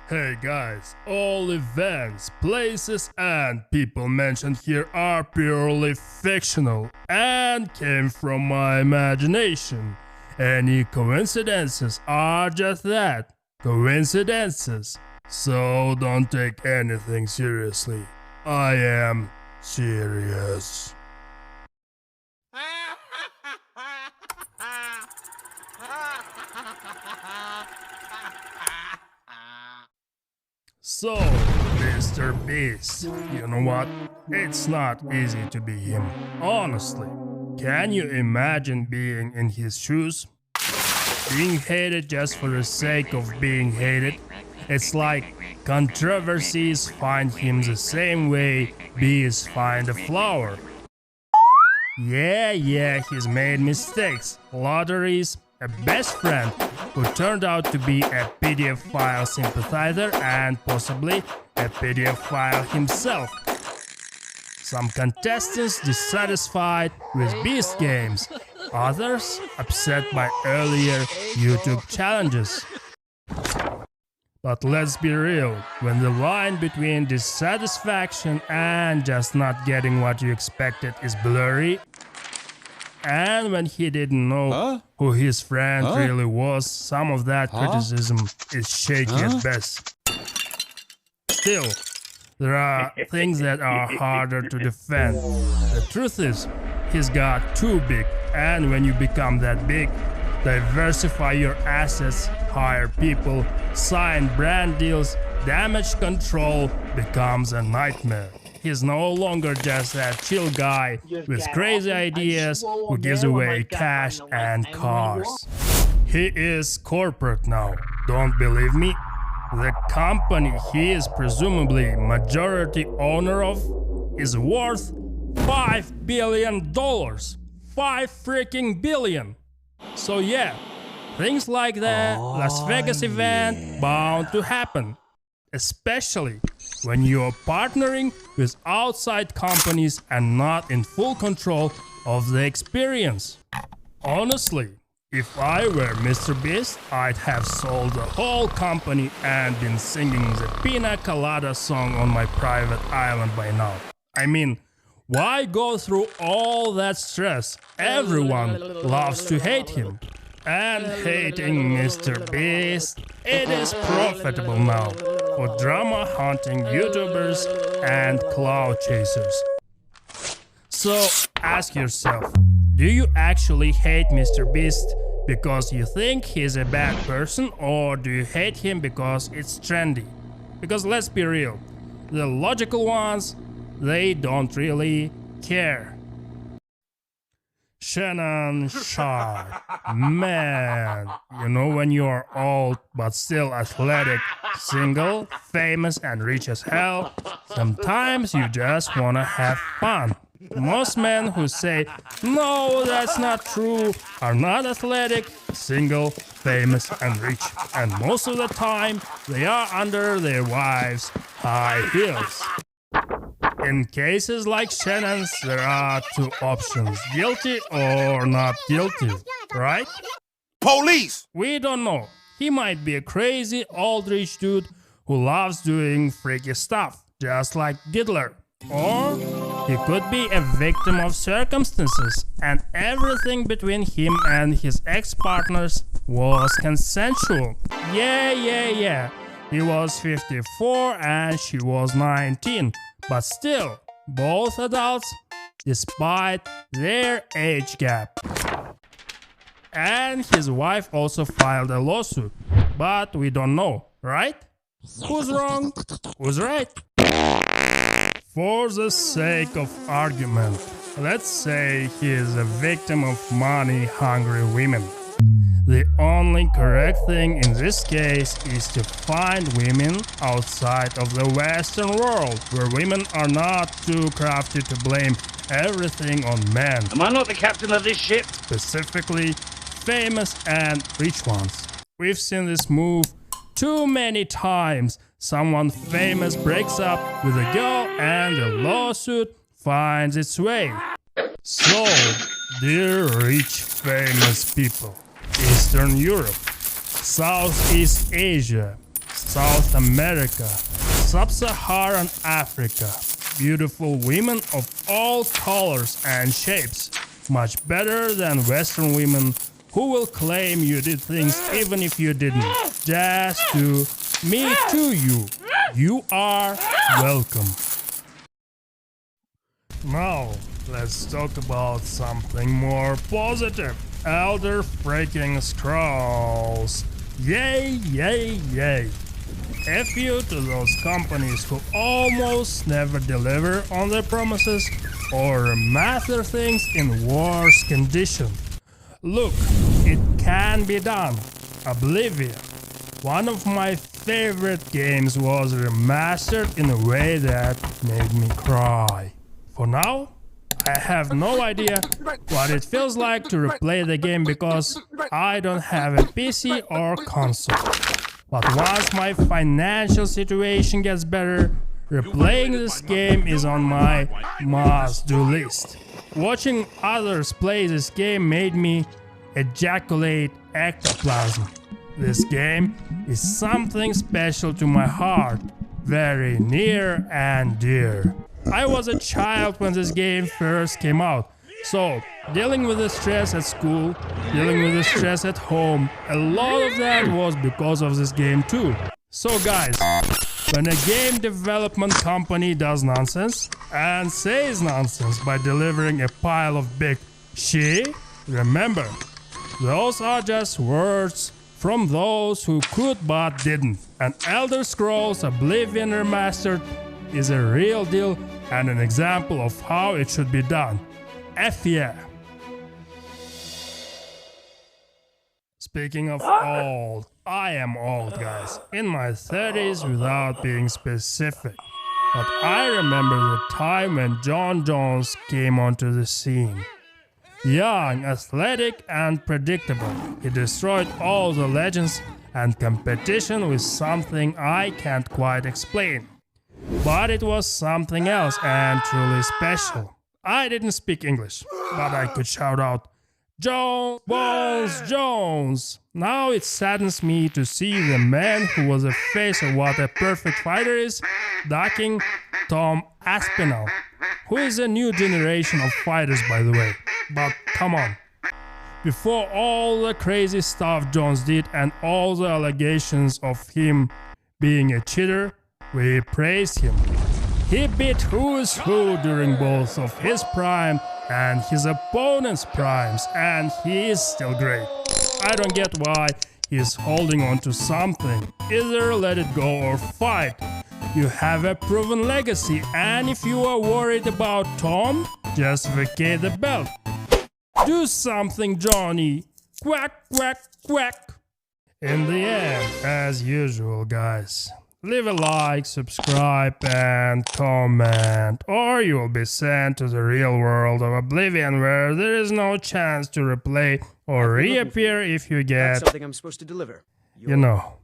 Hey guys, all events, places and people mentioned here are purely fictional and came from my imagination. Any coincidences are just that, coincidences. So don't take anything seriously. I am serious. So, Mr. Beast, you know what? It's not easy to be him, honestly. Can you imagine being in his shoes? Being hated just for the sake of being hated? It's like controversies find him the same way bees find a flower. Yeah, he's made mistakes, lotteries, a best friend who turned out to be a PDF file sympathizer and possibly a PDF file himself. Some contestants dissatisfied with Beast games, others upset by earlier YouTube challenges. But let's be real, when the line between dissatisfaction and just not getting what you expected is blurry, and when he didn't know who his friend really was, some of that criticism is shaky at best. Still, there are things that are harder to defend. The truth is, he's got too big, and when you become that big, diversify your assets, hire people, sign brand deals, damage control becomes a nightmare. He's no longer just that chill guy with crazy ideas who gives away cash and cars. He is corporate now, don't believe me? The company he is presumably majority owner of is worth $5 billion. 5 freaking billion. So yeah, things like that Las Vegas event bound to happen. Especially when you're partnering with outside companies and not in full control of the experience. Honestly, if I were Mr. Beast, I'd have sold the whole company and been singing the Pina Colada song on my private island by now. I mean, why go through all that stress? Everyone loves to hate him. And hating Mr. Beast, it is profitable now for drama-hunting YouTubers and cloud chasers. So ask yourself, do you actually hate Mr. Beast because you think he's a bad person, or do you hate him because it's trendy? Because let's be real, the logical ones, they don't really care. Shannon Sharp. Man, you know when you are old but still athletic, single, famous and rich as hell, sometimes you just wanna have fun. Most men who say, no, that's not true, are not athletic, single, famous and rich. And most of the time, they are under their wives' high heels. In cases like Shannon's, there are two options, guilty or not guilty, right? Police! We don't know. He might be a crazy old rich dude who loves doing freaky stuff, just like Diddler. Or he could be a victim of circumstances and everything between him and his ex-partners was consensual. Yeah. He was 54 and she was 19. But still, both adults, despite their age gap. And his wife also filed a lawsuit, but we don't know, right? Who's wrong? Who's right? For the sake of argument, let's say he is a victim of money-hungry women. The only correct thing in this case is to find women outside of the Western world, where women are not too crafty to blame everything on men. Am I not the captain of this ship? Specifically, famous and rich ones. We've seen this move too many times. Someone famous breaks up with a girl and the lawsuit finds its way. So, dear rich famous people, Eastern Europe, Southeast Asia, South America, Sub-Saharan Africa. Beautiful women of all colors and shapes. Much better than Western women who will claim you did things even if you didn't. Just to me to you. You are welcome. Now, let's talk about something more positive. Elder freaking Scrolls. Yay, yay, yay. F you to those companies who almost never deliver on their promises or master things in worse condition. Look, it can be done. Oblivion, one of my favorite games, was remastered in a way that made me cry. For now, I have no idea what it feels like to replay the game because I don't have a PC or console. But once my financial situation gets better, replaying this game is on my must-do list. Watching others play this game made me ejaculate ectoplasm. This game is something special to my heart, very near and dear. I was a child when this game first came out, so dealing with the stress at school, dealing with the stress at home, a lot of that was because of this game too. So guys, when a game development company does nonsense and says nonsense by delivering a pile of big shit, remember, those are just words from those who could but didn't. And Elder Scrolls Oblivion Remastered is a real deal and an example of how it should be done. F yeah! Speaking of old, I am old, guys, in my 30s without being specific. But I remember the time when Jon Jones came onto the scene. Young, athletic and predictable, he destroyed all the legends and competition with something I can't quite explain. But it was something else and truly special. I didn't speak English, but I could shout out, "Jones, Balls, Jones!" Now it saddens me to see the man who was the face of what a perfect fighter is, ducking Tom Aspinall, who is a new generation of fighters, by the way. But come on. Before all the crazy stuff Jones did and all the allegations of him being a cheater, we praised him. He beat who's who during both of his prime and his opponent's primes, and he is still great. I don't get why he's holding on to something. Either let it go or fight. You have a proven legacy, and if you are worried about Tom, just vacate the belt. Do something, Johnny. Quack, quack, quack. In the end, as usual, guys, leave a like, subscribe, and comment, or you will be sent to the real world of Oblivion where there is no chance to replay or reappear if you get, something I'm supposed to deliver. you know.